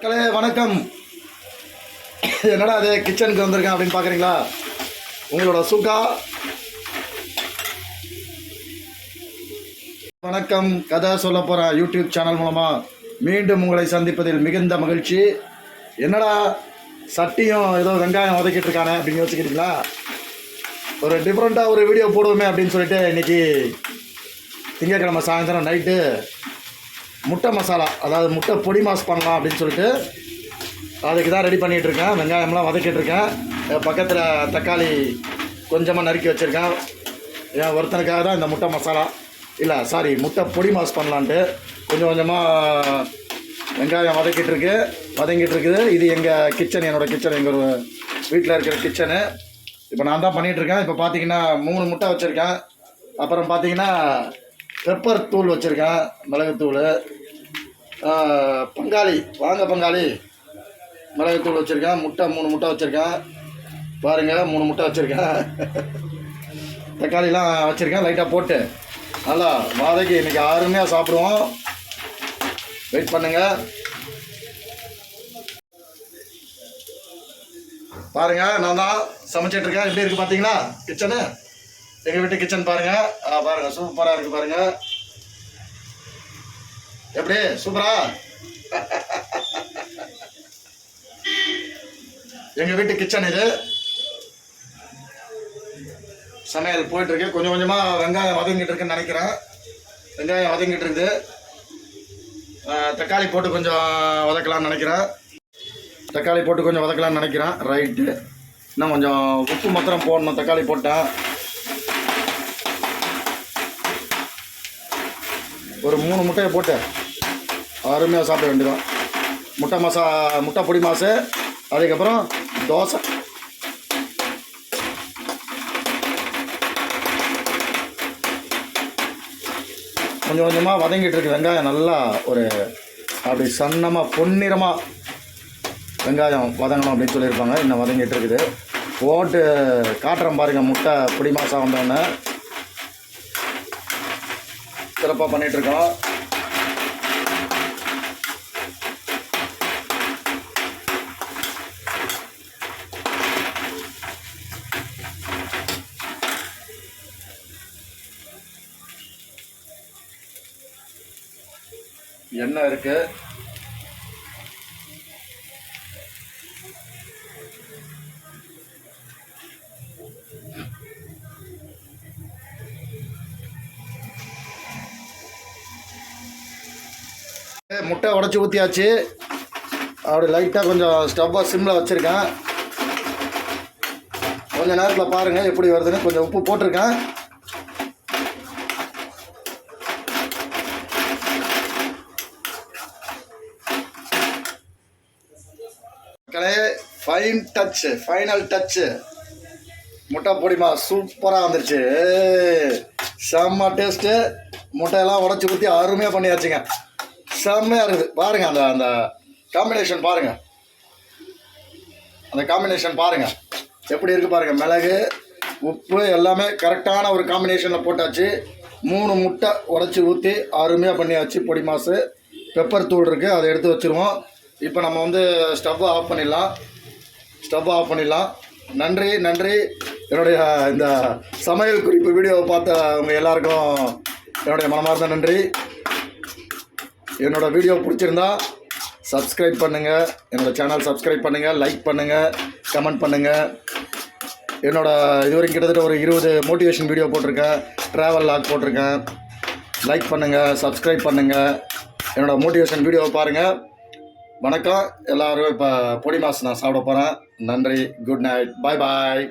மக்களே வணக்கம். என்னடா அது கிச்சனுக்கு வந்திருக்கேன் அப்படின்னு பார்க்குறீங்களா? உங்களோட சுகா வணக்கம் கதை சொல்ல போகிறேன் யூடியூப் சேனல் மூலமாக மீண்டும் உங்களை சந்திப்பதில் மிகுந்த மகிழ்ச்சி. என்னடா சட்டியும் ஏதோ வெங்காயம் வதக்கிட்டு இருக்கானே அப்படின்னு யோசிக்கிறீங்களா? ஒரு டிஃப்ரெண்ட்டாக ஒரு வீடியோ போடுவோமே அப்படின்னு சொல்லிட்டு இன்றைக்கி திங்கட்கிழமை சாயந்தரம் நைட்டு முட்டை மசாலா, அதாவது முட்டை பொடி மாஸ் பண்ணலாம் அப்படின்னு சொல்லிட்டு அதுக்கு தான் ரெடி பண்ணிகிட்ருக்கேன். வெங்காயம்லாம் வதக்கிட்டுருக்கேன். பக்கத்தில் தக்காளி கொஞ்சமாக நறுக்கி வச்சுருக்கேன். என் ஒருத்தனுக்காக தான் இந்த முட்டை மசாலா முட்டை பொடி மாஸ் பண்ணலான்ட்டு கொஞ்சம் கொஞ்சமாக வெங்காயம் வதங்கிட்டு இருக்குது. இது எங்கள் கிச்சன், என்னோடய கிச்சன், எங்கள் வீட்டில் இருக்கிற கிச்சனு. இப்போ நான் தான் பண்ணிகிட்ருக்கேன். இப்போ பார்த்தீங்கன்னா 3 முட்டை வச்சுருக்கேன். அப்புறம் பார்த்தீங்கன்னா பெப்பர் தூள் வச்சுருக்கேன், மிளகுத்தூள். பங்காளி மிளகுத்தூள் வச்சுருக்கேன். முட்டை 3 முட்டை வச்சுருக்கேன். பாருங்கள் 3 முட்டை வச்சுருக்கேன். தக்காளிலாம் வச்சுருக்கேன். லைட்டாக போட்டு நல்லா வதக்கி இன்றைக்கி அருமையாக சாப்பிடுவோம். வெயிட் பண்ணுங்கள். பாருங்கள், நான் தான் சமைச்சிட்ருக்கேன். எப்படி இருக்குது பார்த்தீங்களா கிச்சனு? எங்கள் வீட்டு கிச்சன் பாருங்கள். பாருங்கள் சூப்பராக இருக்குது. பாருங்கள் எப்படி சூப்பரா? எங்கள் வீட்டு கிச்சன் இது. சமையல் போயிட்டுருக்கு. கொஞ்சம் கொஞ்சமாக வெங்காயம் வதங்கிட்டு இருக்குன்னு நினைக்கிறேன். வெங்காயம் வதங்கிட்டு இருக்குது. தக்காளி போட்டு கொஞ்சம் வதக்கலாம்னு நினைக்கிறேன். ரைட்டு. இன்னும் கொஞ்சம் உப்பு மாத்திரம் போடணும். தக்காளி போட்டேன். ஒரு 3 முட்டையை போட்டு அருமையாக சாப்பிட வேண்டியதான். முட்டை பொடி மாசு, அதுக்கப்புறம் தோசை. கொஞ்சம் கொஞ்சமாக வதங்கிட்டு இருக்கு. வெங்காயம் நல்லா ஒரு அப்படி சன்னமாக பொன்னிறமாக வெங்காயம் வதங்கணும் அப்படின்னு சொல்லியிருப்பாங்க. இன்னும் வதங்கிட்டு இருக்குது. போட்டு காட்டுறேன் பாருங்கள். முட்டை பொடி மாசம் வந்தோடனே சிறப்பாக பண்ணிகிட்ருக்கோம். எண்ணெய் இருக்கு. முட்டை உடச்சி ஊற்றியாச்சு. அப்படி லைட்டாக கொஞ்சம் ஸ்டவ்வை சிம்மில் வச்சுருக்கேன். கொஞ்சம் நேரத்தில் பாருங்கள் எப்படி வருதுன்னு. கொஞ்சம் உப்பு போட்டிருக்கேன். ஃபைனல் டச்சு முட்டை பொடிமா சூப்பராக வந்துருச்சு. செம்ம டேஸ்ட்டு. முட்டையெல்லாம் உடச்சி ஊற்றி அருமையாக பண்ணியாச்சுங்க. செம்மையாக இருக்குது. பாருங்கள் அந்த காம்பினேஷன் பாருங்கள். எப்படி இருக்குது பாருங்கள். மிளகு உப்பு எல்லாமே கரெக்டான ஒரு காம்பினேஷனில் போட்டாச்சு. 3 முட்டை உடச்சி ஊற்றி அருமையாக பண்ணியாச்சு. பொடி மாசு, பெப்பர் தூள் இருக்குது, அதை எடுத்து வச்சுருவோம். இப்போ நம்ம ஸ்டவ்வை ஆஃப் பண்ணிடலாம். நன்றி. என்னுடைய இந்த சமையல் குறிப்பு வீடியோவை பார்த்த அவங்க எல்லாருக்கும் என்னுடைய மனமார்ந்த நன்றி. என்னோடய வீடியோ பிடிச்சிருந்தா சப்ஸ்கிரைப் பண்ணுங்கள். என்னோடய சேனல் சப்ஸ்கிரைப் பண்ணுங்கள், லைக் பண்ணுங்கள், கமெண்ட் பண்ணுங்கள். இதுவரைக்கும் கிட்டத்தட்ட ஒரு 20 மோட்டிவேஷன் வீடியோ போட்டிருக்கேன், ட்ராவல் லாக் போட்டிருக்கேன். லைக் பண்ணுங்கள், சப்ஸ்கிரைப் பண்ணுங்கள். என்னோடய மோட்டிவேஷன் வீடியோவை பாருங்கள். வணக்கம். எல்லோரும் இப்போ பொடி மாஸ் நான் சாப்பிட போகிறேன். நன்றி. Good night. பாய்.